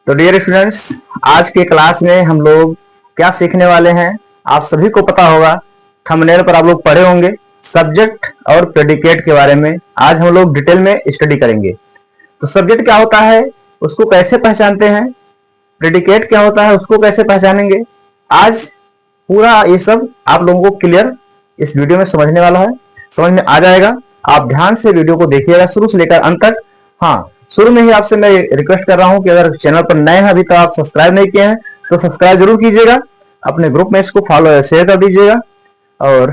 तो dear students, आज के क्लास में हम लोग क्या सीखने वाले हैं आप सभी को पता होगा। थंबनेल पर आप लोग पढ़े होंगे सब्जेक्ट और प्रेडिकेट के बारे में। आज हम लोग डिटेल में स्टडी करेंगे। तो सब्जेक्ट क्या होता है, उसको कैसे पहचानते हैं, प्रेडिकेट क्या होता है, उसको कैसे पहचानेंगे। आज पूरा ये सब आप लोगों को क्लियर इस वीडियो में समझने वाला है, समझ में आ जाएगा। आप ध्यान से वीडियो को देखिएगा शुरू से लेकर अंत तक। हाँ, शुरू में ही आपसे मैं रिक्वेस्ट कर रहा हूं कि अगर चैनल पर नए हैं, अभी तक आप सब्सक्राइब नहीं किए हैं तो सब्सक्राइब जरूर कीजिएगा। अपने ग्रुप में इसको फॉलो या शेयर कर दीजिएगा और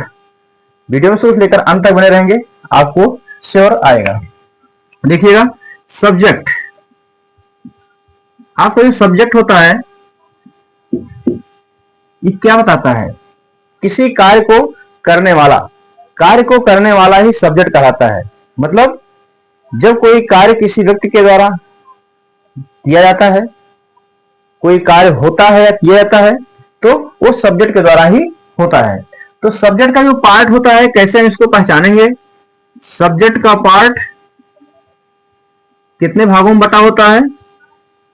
वीडियो में शुरू से लेकर अंत तक बने रहेंगे, आपको श्योर आएगा। देखिएगा, सब्जेक्ट, आपको जो सब्जेक्ट होता है ये क्या बताता है, किसी कार्य को करने वाला ही सब्जेक्ट कहलाता है। मतलब जब कोई कार्य किसी व्यक्ति के द्वारा किया जाता है, कोई कार्य होता है या किया जाता है, तो वो सब्जेक्ट के द्वारा ही होता है। तो सब्जेक्ट का जो पार्ट होता है, कैसे हम इसको पहचानेंगे। सब्जेक्ट का पार्ट कितने भागों में बटा होता है,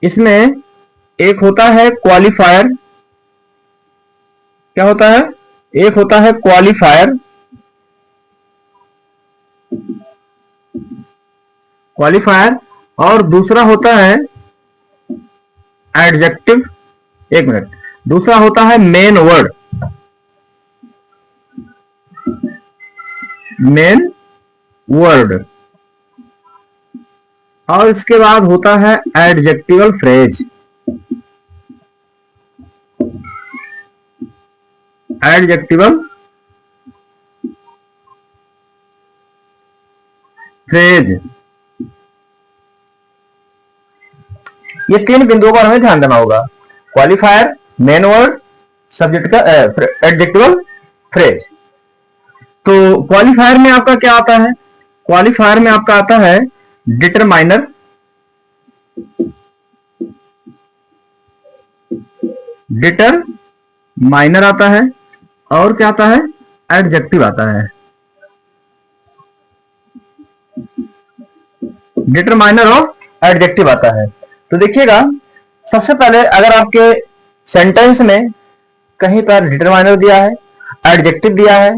इसमें एक होता है क्वालिफायर। क्या होता है, एक होता है क्वालिफायर और दूसरा होता है एडजेक्टिव। एक मिनट, दूसरा होता है मेन वर्ड और इसके बाद होता है एडजेक्टिवल फ्रेज। ये तीन बिंदुओं पर हमें ध्यान देना होगा, क्वालिफायर, मेन वर्ड, सब्जेक्ट का एडजेक्टिवल फ्रेज। तो क्वालिफायर में आपका क्या आता है, क्वालिफायर में आपका आता है डिटरमाइनर, आता है और क्या आता है, एडजेक्टिव आता है। डिटरमाइनर और एडजेक्टिव आता है। तो देखिएगा, सबसे पहले अगर आपके सेंटेंस में कहीं पर डिटरमाइनर दिया है, एडजेक्टिव दिया है,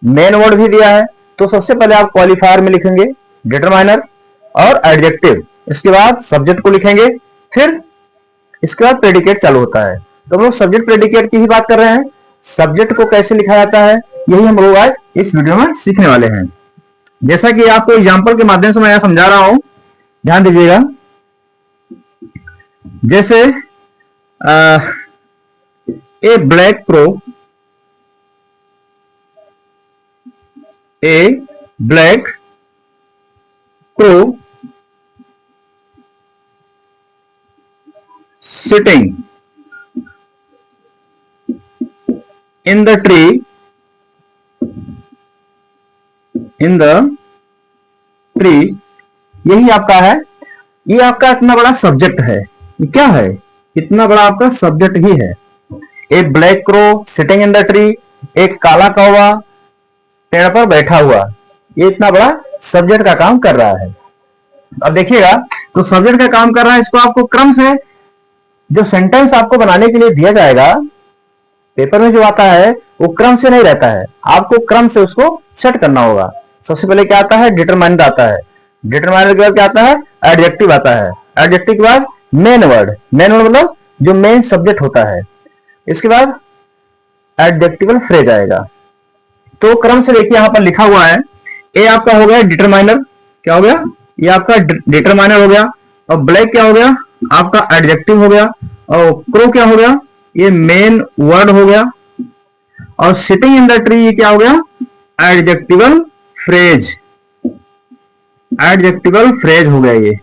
मेन वर्ड भी दिया है, तो सबसे पहले आप क्वालिफायर में लिखेंगे डिटरमाइनर और एडजेक्टिव, इसके बाद सब्जेक्ट को लिखेंगे, फिर इसके बाद प्रेडिकेट चालू होता है। तो हम लोग सब्जेक्ट प्रेडिकेट की ही बात कर रहे हैं। सब्जेक्ट को कैसे लिखा जाता है यही हम लोग आज इस वीडियो में सीखने वाले हैं। जैसा कि आपको एग्जाम्पल के माध्यम से मैं समझा रहा हूं, ध्यान दीजिएगा। जैसे a black crow sitting in the tree, यही आपका है। ये आपका इतना बड़ा सब्जेक्ट है, ये क्या है, इतना बड़ा आपका सब्जेक्ट ही है। A black crow sitting in the tree, एक काला कौवा पेड़ पर बैठा हुआ, ये इतना बड़ा सब्जेक्ट का काम कर रहा है। अब देखिएगा, तो सब्जेक्ट का काम कर रहा है, इसको आपको क्रम से, जो सेंटेंस आपको बनाने के लिए दिया जाएगा पेपर में जो आता है वो क्रम से नहीं रहता है, आपको क्रम से उसको सेट करना होगा। सबसे पहले क्या आता है, डिटरमाइनर आता है, डिटरमाइनर के बाद क्या आता है, एडजेक्टिव आता है, एडजेक्टिव के बाद मेन वर्ड मतलब जो मेन सब्जेक्ट होता है, इसके बाद एडजेक्टिवल फ्रेज आएगा। तो क्रम से देखिए, यहां पर लिखा हुआ है, ए आपका हो गया डिटरमाइनर, क्या हो गया, ये आपका डिटरमाइनर हो गया, और ब्लैक क्या हो गया, आपका एडजेक्टिव हो गया, और क्रो क्या हो गया, ये मेन वर्ड हो गया, और सिटिंग इन द ट्री ये क्या हो गया, एडजेक्टिवल फ्रेज हो गया। ये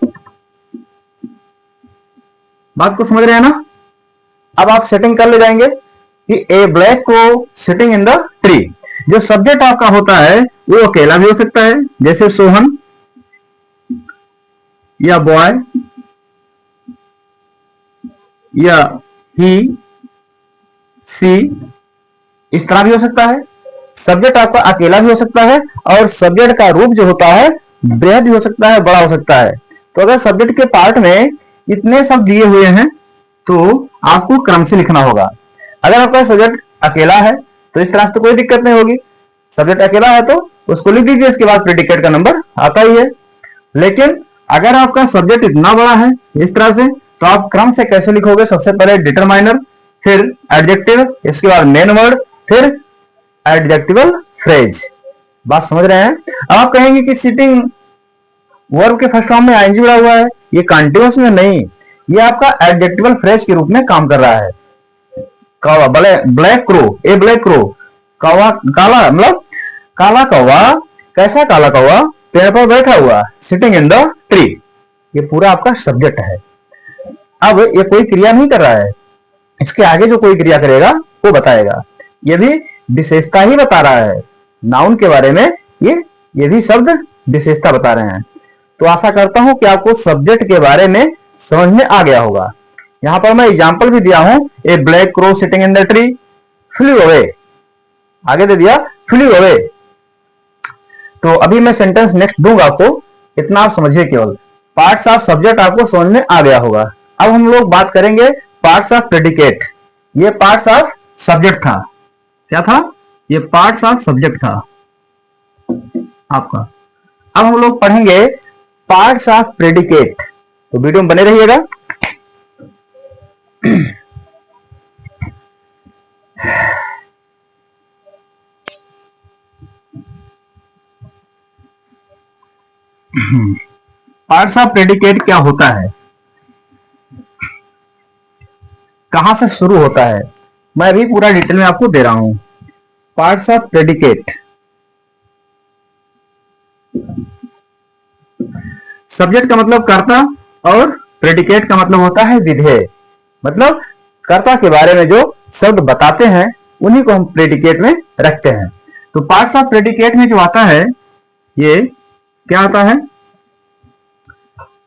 बात को समझ रहे हैं ना। अब आप सेटिंग कर ले जाएंगे कि ए ब्लैक को सिटिंग इन द ट्री, जो सब्जेक्ट आपका होता है वो अकेला भी हो सकता है, जैसे सोहन या बॉय या ही सी, इस तरह भी हो सकता है। सब्जेक्ट आपका अकेला भी हो सकता है और सब्जेक्ट का रूप जो होता है बृहद भी हो सकता है, बड़ा हो सकता है। तो अगर सब्जेक्ट के पार्ट में इतने शब्द दिए हुए हैं तो आपको क्रम से लिखना होगा। अगर आपका सब्जेक्ट अकेला है तो इस तरह से तो कोई दिक्कत नहीं होगी, सब्जेक्ट अकेला है तो उसको लिख दीजिए, इसके बाद प्रेडिकेट का नंबर आता ही है। लेकिन अगर आपका सब्जेक्ट इतना बड़ा है इस तरह से, तो आप क्रम से कैसे लिखोगे? सबसे पहले डिटरमाइनर, फिर एडजेक्टिव, इसके बाद मेन वर्ड, फिर एडजेक्टिवल फ्रेज। बात समझ रहे हैं? अब आप कहेंगे कि सिटिंग वर्ब के फर्स्ट फॉर्म में आईएनजी जुड़ा हुआ है, ये कंटीन्यूअस में नहीं, ये आपका एडजेक्टिवल फ्रेज के रूप में काम कर रहा है। कौवा, black crow, a black crow, कौवा काला, मतलब काला कौवा। कैसा काला कौवा? पेड़ पर बैठा हुआ, सिटिंग इन द ट्री। ये पूरा आपका सब्जेक्ट है। अब ये कोई क्रिया नहीं कर रहा है, इसके आगे जो कोई क्रिया करेगा वो बताएगा। ये भी विशेषता ही बता रहा है, नाउन के बारे में ये भी शब्द विशेषता बता रहे हैं। तो आशा करता हूं कि आपको सब्जेक्ट के बारे में समझ में आ गया होगा। यहां पर मैं एग्जांपल भी दिया हूं, a black crow sitting in the tree flew away, आगे दे दिया फ्लू अवे। तो अभी मैं सेंटेंस नेक्स्ट दूंगा आपको, इतना आप समझिए केवल। पार्ट्स ऑफ सब्जेक्ट आपको समझ में आ गया होगा। अब हम लोग बात करेंगे पार्ट्स ऑफ प्रेडिकेट। ये पार्ट्स ऑफ सब्जेक्ट था, क्या था? ये पार्ट्स ऑफ सब्जेक्ट था आपका। अब हम लोग पढ़ेंगे पार्ट्स ऑफ प्रेडिकेट, तो वीडियो में बने रहिएगा। पार्ट्स ऑफ प्रेडिकेट क्या होता है, कहां से शुरू होता है, मैं अभी पूरा डिटेल में आपको दे रहा हूं। पार्ट्स ऑफ प्रेडिकेट, सब्जेक्ट का मतलब कर्ता और प्रेडिकेट का मतलब होता है विधेय। मतलब कर्ता के बारे में जो शब्द बताते हैं उन्हीं को हम प्रेडिकेट में रखते हैं। तो पार्ट्स ऑफ प्रेडिकेट में जो आता है, ये क्या आता है?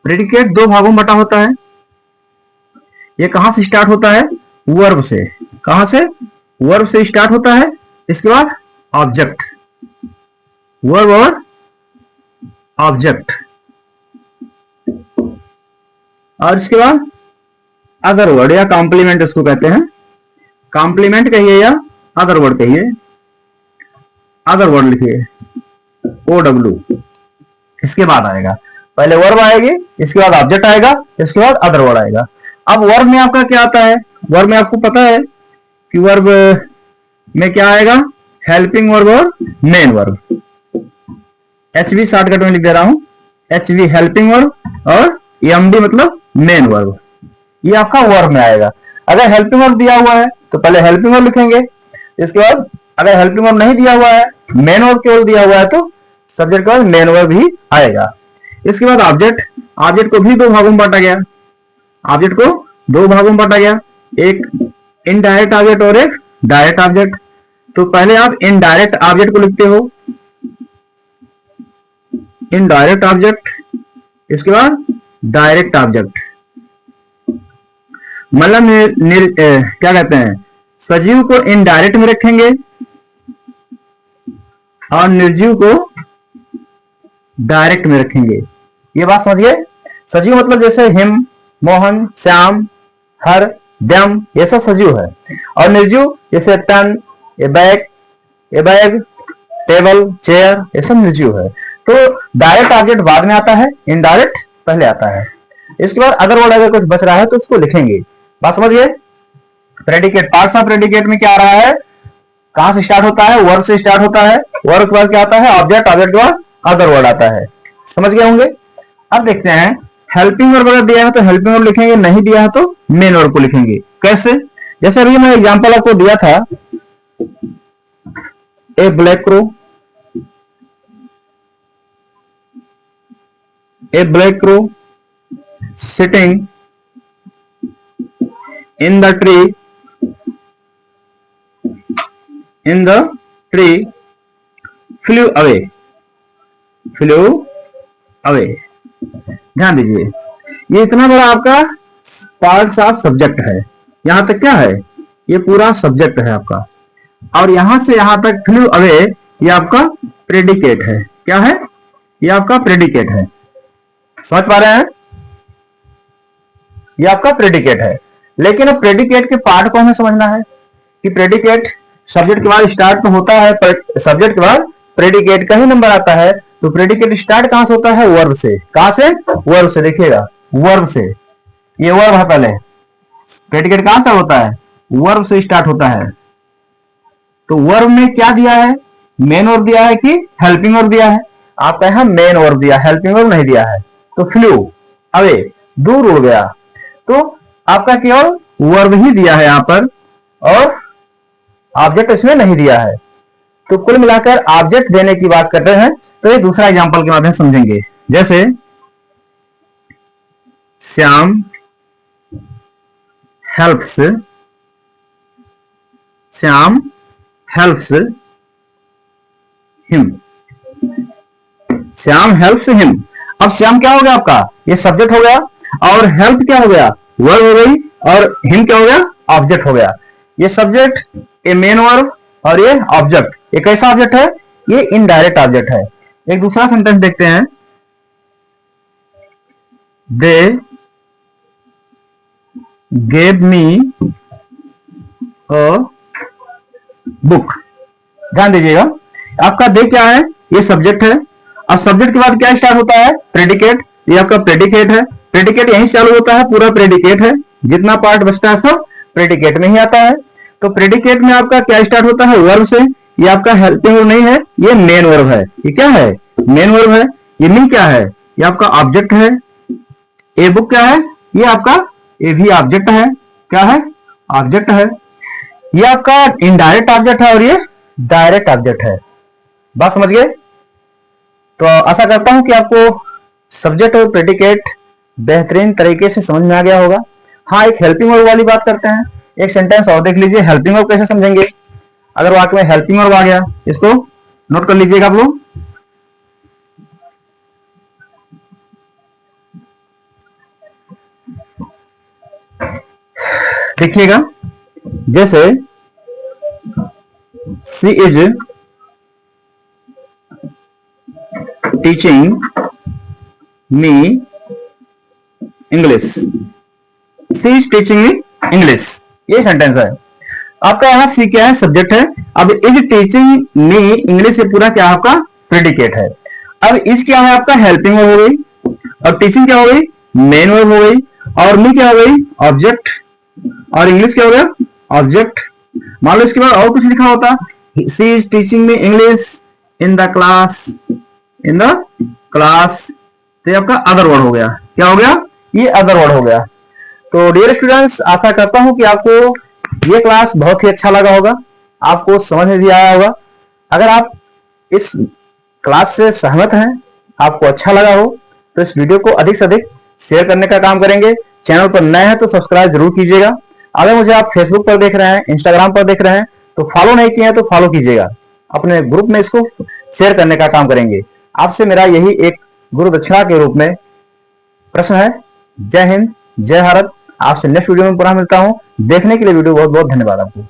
प्रेडिकेट दो भागों में बटा होता है। ये कहां से स्टार्ट होता है? वर्ब से। कहां से? वर्ब से स्टार्ट होता है, इसके बाद ऑब्जेक्ट, वर्ब और ऑब्जेक्ट, और इसके बाद अदर वर्ड या कॉम्प्लीमेंट इसको कहते हैं। कॉम्प्लीमेंट कहिए या अदर वर्ड कहिए, अदर वर्ड लिखिए OW, इसके बाद आएगा, पहले वर्ब आएगी, इसके बाद ऑब्जेक्ट आएगा, इसके बाद अदर वर्ड आएगा। अब वर्ब में आपका क्या आता है? वर्ब में आपको पता है कि वर्ब में क्या आएगा? हेल्पिंग वर्ब और मेन वर्ब। HV शॉर्टकट में लिख दे रहा हूं, HV हेल्पिंग वर्ब और MB मतलब मेन वर्ब। ये आपका वर्ब में आएगा। अगर हेल्पिंग वर्ब दिया हुआ है तो पहले हेल्पिंग वर्ब लिखेंगे, इसके बाद अगर हेल्पिंग वर्ब नहीं दिया हुआ है, मेन वर्ब केवल दिया हुआ है, तो सब्जेक्ट का मेन वर्ब ही आएगा। इसके बाद ऑब्जेक्ट, ऑब्जेक्ट को भी दो भागों में बांटा गया, ऑब्जेक्ट को दो भागों में बांटा गया, एक इनडायरेक्ट ऑब्जेक्ट और एक डायरेक्ट ऑब्जेक्ट। तो पहले आप इनडायरेक्ट ऑब्जेक्ट को लिखते हो, इनडायरेक्ट ऑब्जेक्ट, इसके बाद डायरेक्ट ऑब्जेक्ट। मतलब क्या कहते हैं, सजीव को इनडायरेक्ट में रखेंगे और निर्जीव को डायरेक्ट में रखेंगे। ये बात समझिए। सजीव मतलब जैसे हिम, मोहन, श्याम, हर, जम, ये सब सजीव है। और निर्जीव जैसे पेन, ये बैग, टेबल, चेयर, ये सब निर्जीव है। तो डायरेक्ट ऑब्जेक्ट बाद में आता है, इनडायरेक्ट पहले आता है। इसके बाद अगर वर्ड अगर कुछ बच रहा है तो उसको लिखेंगे। बात समझिए। प्रेडिकेट, पार्ट्स ऑफ प्रेडिकेट में क्या आ रहा है? कहां से स्टार्ट होता है? वर्ब से स्टार्ट होता है, वर्ब के बाद क्या आता है? ऑब्जेक्ट, ऑब्जेक्ट के बाद अदर वर्ड आता है। समझ गए होंगे। अब देखते हैं, हेल्पिंग वर्ब अगर दिया है तो हेल्पिंग वर्ब लिखेंगे, नहीं दिया है तो मेन वर्ब को लिखेंगे। कैसे? जैसे अभी मैं एग्जांपल आपको दिया था, a black crow, a black crow sitting in the tree flew away, ध्यान दीजिए। ये इतना बड़ा आपका पार्ट्स ऑफ सब्जेक्ट है। यहां तक क्या है? ये पूरा सब्जेक्ट है आपका, और यहां से यहां तक फ्लू अवे, ये आपका प्रेडिकेट है। क्या है? ये आपका प्रेडिकेट है। समझ पा रहे हैं? ये आपका प्रेडिकेट है। लेकिन अब प्रेडिकेट के पार्ट को हमें समझना है कि प्रेडिकेट सब्जेक्ट के बाद स्टार्ट तो होता है, पर सब्जेक्ट के बाद प्रेडिकेट का ही नंबर आता है। तो प्रेडिकेट स्टार्ट कहां से होता है? वर्ब से। कहां से? वर्ब से। देखिएगा, वर्ब से, ये वर्ब है पहले। प्रेडिकेट कहां से होता है? वर्ब से स्टार्ट होता है। तो वर्ब में क्या दिया है? मेन वर्ब दिया है कि हेल्पिंग वर्ब दिया है? आपका यहां मेन वर्ब दिया, हेल्पिंग वर्ब नहीं दिया है। तो फ्लू, अवे, दूर उड़ गया। तो आपका केवल वर्ब ही दिया है यहां पर, और ऑब्जेक्ट इसमें नहीं दिया है। तो कुल मिलाकर ऑब्जेक्ट देने की बात कर रहे हैं, तो ये दूसरा एग्जांपल के माध्यम से समझेंगे। जैसे Shyam helps, Shyam helps him, Shyam helps him. अब श्याम क्या हो गया आपका? ये सब्जेक्ट हो गया, और हेल्प क्या हो गया? वर्ब हो गई, और हिम क्या हो गया? ऑब्जेक्ट हो गया। ये सब्जेक्ट, ये मेन वर्ब, और ये ऑब्जेक्ट। ये कैसा ऑब्जेक्ट है? ये इनडायरेक्ट ऑब्जेक्ट है। एक दूसरा सेंटेंस देखते हैं। They gave me a book. ध्यान दीजिएगा, आपका दे क्या है? ये सब्जेक्ट है। अब सब्जेक्ट के बाद क्या स्टार्ट होता है? प्रेडिकेट। ये आपका प्रेडिकेट है। प्रेडिकेट यहीं चालू होता है, पूरा प्रेडिकेट है। जितना पार्ट बचता है सब प्रेडिकेट में ही आता है। तो प्रेडिकेट में आपका क्या स्टार्ट होता है? वर्ब से। ये आपका हेल्पिंग वर्ब नहीं है, ये मेन वर्ब है। ये क्या है? मेन वर्ब है। ये मी क्या है? ये आपका ऑब्जेक्ट है। ए बुक क्या है? ये आपका ए भी ऑब्जेक्ट है। क्या है? ऑब्जेक्ट है। ये आपका इनडायरेक्ट ऑब्जेक्ट है, और ये डायरेक्ट ऑब्जेक्ट है। बात समझ गए? तो आशा करता हूं कि आपको सब्जेक्ट और प्रेडिकेट बेहतरीन तरीके से समझ में आ गया होगा। हाँ, एक हेल्पिंग वर्ब वाली बात करते हैं। एक सेंटेंस और देख लीजिए, हेल्पिंग वर्ब कैसे समझेंगे। अगर वाक्य में हेल्पिंग वर्ब आ गया, इसको नोट कर लीजिएगा आप लोग। देखिएगा, जैसे she is teaching me English, she is teaching me English, ये सेंटेंस है। आपका यहां सी क्या है? सब्जेक्ट है। अब इज टीचिंग मी इंग्लिश, ये पूरा क्या आपका? प्रेडिकेट है। अब इस क्या है? आपका हेल्पिंग वर्ब हो गई, और टीचिंग क्या हो गई? मेन वर्ब हो गई, और मी क्या हो गई? ऑब्जेक्ट, और इंग्लिश क्या हो गया? ऑब्जेक्ट। मान लो इसके बाद और कुछ लिखा होता, she is teaching me English in the class, in the class, तो ये आपका अदर वर्ड हो गया। क्या हो गया? ये अदर वर्ड हो गया। तो डियर स्टूडेंट्स, आशा करता हूं कि आपको ये क्लास बहुत ही अच्छा लगा होगा, आपको समझ में भी आया होगा। अगर आप इस क्लास से सहमत हैं, आपको अच्छा लगा हो, तो इस वीडियो को अधिक से अधिक शेयर करने का काम करेंगे। चैनल पर नए हैं तो सब्सक्राइब जरूर कीजिएगा। अगर मुझे आप फेसबुक पर देख रहे हैं, इंस्टाग्राम पर देख रहे हैं, तो फॉलो नहीं किए हैं तो फॉलो कीजिएगा। अपने ग्रुप में इसको शेयर करने का काम करेंगे। आपसे मेरा यही एक गुरु दक्षिणा के रूप में प्रश्न है। जय हिंद, जय भारत। आपसे नेक्स्ट वीडियो में पुनः मिलता हूं। देखने के लिए वीडियो बहुत बहुत धन्यवाद आपको।